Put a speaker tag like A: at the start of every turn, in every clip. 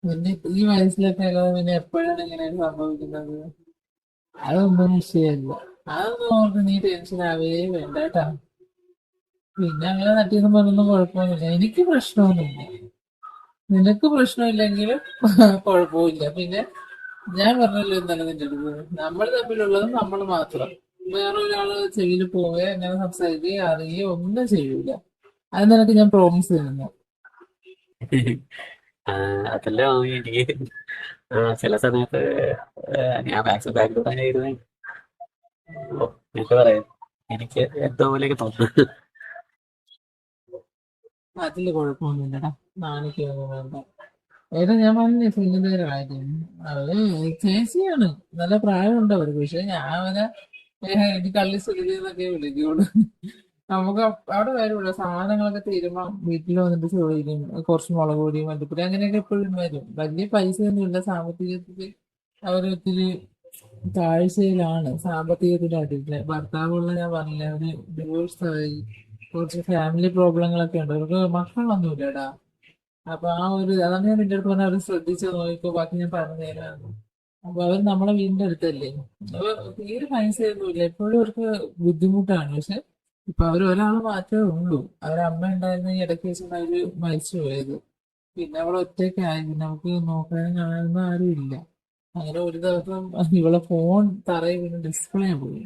A: പിന്നെ ഈ വയസ്സിലൊക്കെ അല്ലാതെ പിന്നെ എപ്പോഴാണ് ഇങ്ങനെ സംഭവിക്കുന്നത്? അതൊന്നും വിഷയമല്ല. അതൊന്നും ഓർത്ത് നീ ടെൻഷൻ ആവേ വേണ്ട കേട്ടാ. പിന്നെ അങ്ങനെ തട്ടിയൊന്നും പറഞ്ഞൊന്നും കുഴപ്പമൊന്നുമില്ല. എനിക്ക് പ്രശ്നമൊന്നുമില്ല. നിനക്ക് പ്രശ്നമില്ലെങ്കിലും കുഴപ്പമില്ല. പിന്നെ ഞാൻ പറഞ്ഞല്ലോ ഇന്നലെ നിന്റെ അടുത്ത്, നമ്മൾ തമ്മിലുള്ളത് നമ്മൾ മാത്രം. വേറെ ഒരാള് ചെവിയിൽ പോവുക അങ്ങനെ സംസാരിക്കുകയോ അറിയുകയോ ഒന്നും ചെയ്യൂല. അത് നിനക്ക് ഞാൻ പ്രോമിസ് തരുന്നു.
B: ആ, അതല്ല മാമി എനിക്ക് ചില സമയത്ത് ഞാൻ മാക്സിമം ബാംഗ്ലൂർ തന്നെ ഇരുന്ന് എന്നിട്ട് പറയാം എനിക്ക് എന്തോ പോലെയൊക്കെ തോന്നുന്നു.
A: അതില് കുഴപ്പമൊന്നുമില്ലടാ. നാണിക്കൊന്നും വേണ്ട. ഏട്ടാ ഞാൻ പറഞ്ഞ സുന്ദര കാര്യം. അവര് ചേച്ചിയാണ്. നല്ല പ്രായമുണ്ട് അവർക്ക്. പക്ഷെ ഞാൻ അവരെ എനിക്ക് കള്ളി സുഗതി എന്നൊക്കെ വിളിക്കുള്ളൂ. നമുക്ക് അവിടെ വരുള്ളൂ. സാധനങ്ങളൊക്കെ തീരുമ്പോ വീട്ടിൽ വന്നിട്ട് ചോദിക്കും. കുറച്ച് മുളക് പൊടി മല്ലിപ്പൊടി അങ്ങനെയൊക്കെ എപ്പോഴും വരും. വലിയ പൈസയൊന്നും ഇല്ല. സാമ്പത്തികത്തിൽ അവരൊത്തിരി താഴ്ചയിലാണ്. സാമ്പത്തികത്തിന്റെ അടിയില് ഭർത്താവുള്ള ഞാൻ പറഞ്ഞില്ല, അവര് ഡിവോഴ്സ് ആയി. കുറച്ച് ഫാമിലി പ്രോബ്ലങ്ങളൊക്കെ ഉണ്ട്. അവർക്ക് മക്കളൊന്നുമില്ലടാ. അപ്പൊ ആ ഒരു അതാണ് ഞാൻ നിന്റെ അടുത്ത് പറഞ്ഞ അവർ ശ്രദ്ധിച്ചു നോക്കിക്കോ, ബാക്കി ഞാൻ പറഞ്ഞു തരാം. അപ്പൊ അവർ നമ്മളെ വീടിന്റെ അടുത്തല്ലേ. അപ്പൊ തീരെ പൈസയൊന്നുമില്ല. എപ്പോഴും അവർക്ക് ബുദ്ധിമുട്ടാണ്. പക്ഷെ ഇപ്പൊ അവർ ഒരാൾ മാത്രമേ ഉള്ളൂ. അവരമ്മ ഉണ്ടായിരുന്ന ഈ ഇടയ്ക്ക് വെച്ചാണ് അവര് മരിച്ചു പോയത്. പിന്നെ അവൾ ഒറ്റയ്ക്കായി. പിന്നെ നമുക്ക് നോക്കാനും കാണാനൊന്നും ആരും ഇല്ല. അങ്ങനെ ഒരു ദിവസം ഇവളെ ഫോൺ തറയിൽ വീണ് ഡിസ്പ്ലേ പോയി.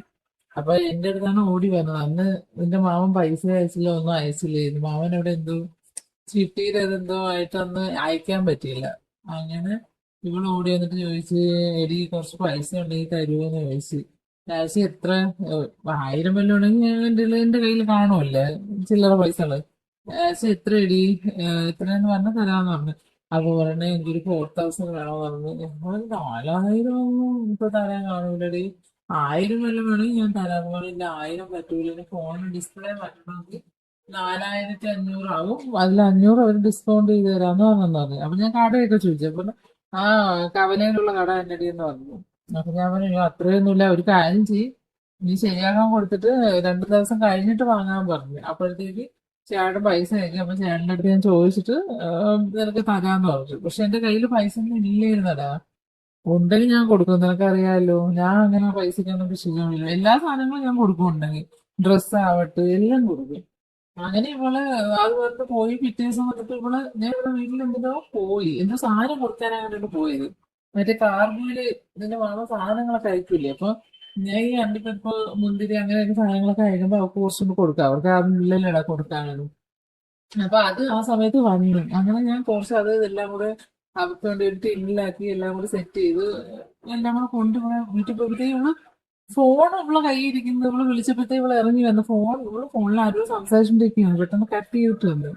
A: അപ്പൊ എന്റെ അടുത്താണ് ഓടി വന്നത്. അന്ന് നിന്റെ മാമൻ പൈസ അയച്ചില്ല, ഒന്നും അയച്ചില്ലായിരുന്നു. മാമൻ അവിടെ എന്തോ ചിട്ടിയുടെ എന്തോ ആയിട്ട് അന്ന് അയക്കാൻ പറ്റിയില്ല. അങ്ങനെ ഇവൾ ഓടി വന്നിട്ട് ചോദിച്ച്, എടി കുറച്ച് പൈസ ഉണ്ടെങ്കിൽ തരുമോന്ന് ചോദിച്ചു. ക്യാഷ് എത്ര? 1000 വല്ലതും ഉണ്ടെങ്കിൽ എന്റെ കയ്യിൽ കാണുമല്ലേ ചില്ലറ പൈസകള്. ക്യാഷ് എത്ര എടി? എത്രയെന്ന് പറഞ്ഞാൽ തരാന്ന് പറഞ്ഞു. അപ്പൊ പറഞ്ഞ എനിക്കൊരു 4000 വേണമെന്ന് പറഞ്ഞു. ഞങ്ങൾ 4000 ഒന്നും ഇപ്പൊ തരാൻ കാണൂലടി. 1000 വല്ലതും വേണമെങ്കിൽ ഞാൻ തരാൻ പറഞ്ഞില്ല. 1000 പറ്റൂല. ഫോണിന് ഡിസ്പ്ലേ മാറ്റണമെങ്കിൽ 4500 ആവും. അതിൽ 500 അവർ ഡിസ്കൗണ്ട് ചെയ്ത് തരാന്ന് പറഞ്ഞു. അപ്പൊ ഞാൻ കടയൊക്കെ ചോദിച്ചു. അപ്പൊ ആ കവലയിലുള്ള കട എന്നടി എന്ന് പറഞ്ഞു. അപ്പൊ ഞാൻ പറഞ്ഞു, "അയ്യോ, അത്രയൊന്നുമില്ല. ഒരു കാര്യം ചെയ്യ്, നീ ശരിയാക്കാൻ കൊടുത്തിട്ട് 2 ദിവസം കഴിഞ്ഞിട്ട് വാങ്ങാൻ പറഞ്ഞു." അപ്പോഴത്തേക്ക് ചേട്ടൻ പൈസ അയക്കും. അപ്പൊ ചേട്ടൻ്റെ അടുത്ത് ഞാൻ ചോദിച്ചിട്ട് നിനക്ക് തരാന്ന് പറഞ്ഞു. പക്ഷെ എന്റെ കയ്യിൽ പൈസ ഒന്നും ഇല്ലായിരുന്നടാ. ഉണ്ടെങ്കിൽ ഞാൻ കൊടുക്കും. നിനക്കറിയാലോ, ഞാൻ അങ്ങനെ പൈസക്കൊന്നും ശീലമില്ല. എല്ലാ സാധനങ്ങളും ഞാൻ കൊടുക്കും. ഉണ്ടെങ്കിൽ ഡ്രസ്സ് ആവട്ടെ എല്ലാം കൊടുക്കും. അങ്ങനെ ഇവള് അത് പറഞ്ഞിട്ട് പോയി. പിറ്റേ ദിവസം വന്നിട്ട് ഞാൻ ഇവിടെ വീട്ടിൽ എന്തിനോ പോയി, എന്തോ സാധനം കൊടുക്കാനാണ് പോയത്. മറ്റേ കാർഗോയില് ഇതിന്റെ വേണം സാധനങ്ങളൊക്കെ അയക്കൂലേ. അപ്പൊ ഞാൻ ഈ അണ്ടിപ്പരിപ്പ് മുന്തിരി അങ്ങനെയൊക്കെ സാധനങ്ങളൊക്കെ അയക്കുമ്പോ അവർക്ക് കുറച്ചുകൊണ്ട് കൊടുക്കാം. അവർക്ക് അതില്ലല്ലോടാ കൊടുക്കാനും. അപ്പൊ അത് ആ സമയത്ത് വന്നു. അങ്ങനെ ഞാൻ കുറച്ച് അത് ഇതെല്ലാം കൂടെ അവർക്ക് വേണ്ടി ഒരു ടിന്നിലാക്കി എല്ലാം കൂടി സെറ്റ് ചെയ്ത് എല്ലാം കൂടെ കൊണ്ടുപോയി വീട്ടിൽ പോയപ്പോഴത്തേക്ക് ഫോൺ ഇവളെ കയ്യിൽ ഇരിക്കുന്നത്. ഇവള് വിളിച്ചപ്പോഴത്തേ ഇവള് ഇറങ്ങി വന്നു. ഇവള് ഫോണിൽ ആരും സംസാരിച്ചോണ്ടിരിക്കുകയാണ്. പെട്ടെന്ന് കട്ട് ചെയ്തിട്ട് വന്നു.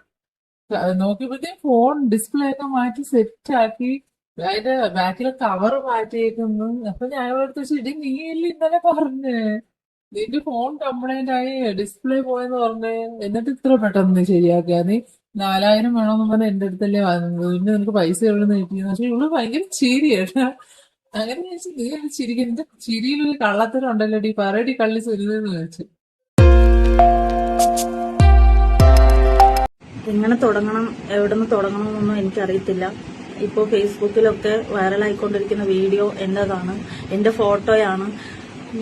A: നോക്കിയപ്പോഴത്തേക്കും ഫോൺ ഡിസ്പ്ലേ ഒക്കെ മാറ്റി സെറ്റ് ആക്കി. അതിന്റെ ബാക്കിലെ കവർ മാറ്റിയേക്കുന്നു. അപ്പൊ ഞാൻ ഇവിടുത്തെ ശരി, നീ അല്ലേ ഇന്നലെ പറഞ്ഞേ നിന്റെ ഫോൺ കംപ്ലൈന്റ് ആയി ഡിസ്പ്ലേ പോയെന്ന് പറഞ്ഞേ, എന്നിട്ട് ഇത്ര പെട്ടെന്ന് നീ ശരിയാക്കിയാ? നീ 4000 വേണമെന്ന് പറഞ്ഞ എന്റെ അടുത്തല്ലേ വന്നത്. പിന്നെ നിനക്ക് പൈസ എവിടെ നിന്ന് കിട്ടിയെന്ന്. പക്ഷെ ഇവള് ഭയങ്കര ചിരിയാണ്. അങ്ങനെ ചോദിച്ചു, നീ അത് ചിരിക്കും, നിന്റെ ചിരിയിൽ ഒരു കള്ളത്തരം ഉണ്ടല്ലോ ഡി, പറയടി കള്ളി സുരുതെന്ന് ചോദിച്ചു.
C: എങ്ങനെ തുടങ്ങണം, എവിടെ നിന്ന് തുടങ്ങണം എന്നൊന്നും എനിക്കറിയത്തില്ല. ഇപ്പോൾ ഫേസ്ബുക്കിലൊക്കെ വൈറലായിക്കൊണ്ടിരിക്കുന്ന വീഡിയോ എന്റേതാണ്, എന്റെ ഫോട്ടോയാണ്.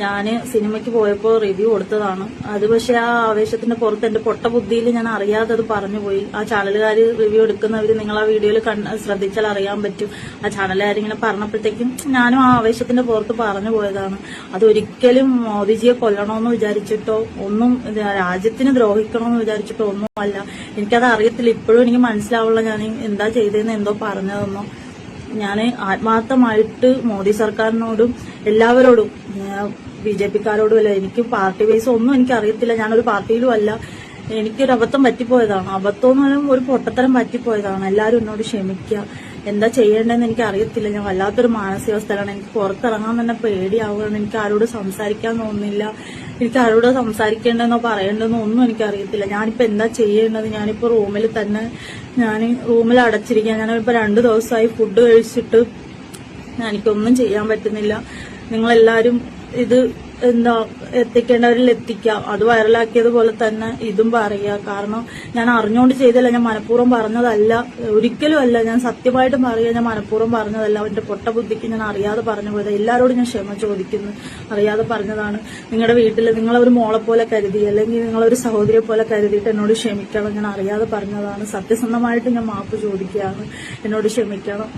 C: ഞാൻ സിനിമയ്ക്ക് പോയപ്പോൾ റിവ്യൂ കൊടുത്തതാണ്. അത് പക്ഷെ ആ ആവേശത്തിന്റെ പുറത്ത് എന്റെ പൊട്ട ബുദ്ധിയിൽ ഞാൻ അറിയാതെ അത് പറഞ്ഞുപോയി. ആ ചാനലുകാർ റിവ്യൂ എടുക്കുന്നവര് നിങ്ങൾ ആ വീഡിയോയിൽ ശ്രദ്ധിച്ചാൽ അറിയാൻ പറ്റും. ആ ചാനലുകാരിങ്ങനെ പറഞ്ഞപ്പോഴത്തേക്കും ഞാനും ആ ആവേശത്തിന്റെ പുറത്ത് പറഞ്ഞു പോയതാണ്. അതൊരിക്കലും മോദിജിയെ കൊല്ലണമെന്ന് വിചാരിച്ചിട്ടോ ഒന്നും രാജ്യത്തിന് ദ്രോഹിക്കണമെന്ന് വിചാരിച്ചിട്ടോ ഒന്നും അല്ല. എനിക്കത് അറിയത്തില്ല. ഇപ്പോഴും എനിക്ക് മനസ്സിലാവുള്ള ഞാൻ എന്താ ചെയ്തതെന്ന് എന്തോ പറഞ്ഞതെന്നോ. ഞാൻ ആത്മാർത്ഥമായിട്ട് മോദി സർക്കാരിനോടും എല്ലാവരോടും, BJP-ക്കാരോടും അല്ല, എനിക്ക് പാർട്ടി ബേസ് ഒന്നും എനിക്ക് അറിയത്തില്ല. ഞാനൊരു പാർട്ടിയിലും അല്ല. എനിക്കൊരു അബദ്ധം പറ്റിപ്പോയതാണ്. അബദ്ധം എന്ന് പറയുമ്പോൾ ഒരു പൊട്ടത്തരം പറ്റിപ്പോയതാണ്. എല്ലാവരും എന്നോട് ക്ഷമിക്കുക. എന്താ ചെയ്യേണ്ടതെന്ന് എനിക്ക് അറിയത്തില്ല. ഞാൻ വല്ലാത്തൊരു മാനസികാവസ്ഥയിലാണ്. എനിക്ക് പുറത്തിറങ്ങാൻ തന്നെ പേടിയാവുകയാണ്. എനിക്ക് ആരോട് സംസാരിക്കാൻ തോന്നുന്നില്ല. എനിക്ക് ആരോട് സംസാരിക്കേണ്ടെന്നോ പറയേണ്ടെന്നോ ഒന്നും എനിക്കറിയത്തില്ല. ഞാനിപ്പോ എന്താ ചെയ്യേണ്ടത്? ഞാനിപ്പോ റൂമിൽ തന്നെ, ഞാൻ റൂമിൽ അടച്ചിരിക്കുക. ഞാനിപ്പോ 2 ദിവസമായി ഫുഡ് കഴിച്ചിട്ട് എനിക്കൊന്നും ചെയ്യാൻ പറ്റുന്നില്ല. നിങ്ങളെല്ലാരും ഇത് എന്താ എത്തിക്കേണ്ടവരിൽ എത്തിക്കാം. അത് വൈറലാക്കിയതുപോലെ തന്നെ ഇതും പറയുക. കാരണം ഞാൻ അറിഞ്ഞുകൊണ്ട് ചെയ്തല്ല, ഞാൻ മനഃപൂർവ്വം പറഞ്ഞതല്ല, ഒരിക്കലും അല്ല. ഞാൻ സത്യമായിട്ടും പറയുക, ഞാൻ മനഃപൂർവ്വം പറഞ്ഞതല്ല. അവന്റെ പൊട്ട ബുദ്ധിക്ക് ഞാൻ അറിയാതെ പറഞ്ഞു പോയത്. എല്ലാവരോടും ഞാൻ ക്ഷമ ചോദിക്കുന്നു. അറിയാതെ പറഞ്ഞതാണ്. നിങ്ങളുടെ വീട്ടിൽ നിങ്ങളൊരു മോളെ പോലെ കരുതി, അല്ലെങ്കിൽ നിങ്ങളൊരു സഹോദരിയെ പോലെ കരുതിയിട്ട് എന്നോട് ക്ഷമിക്കണം. ഞാൻ അറിയാതെ പറഞ്ഞതാണ്. സത്യസന്ധമായിട്ട് ഞാൻ മാപ്പ് ചോദിക്കുകയാണ്. എന്നോട് ക്ഷമിക്കണം.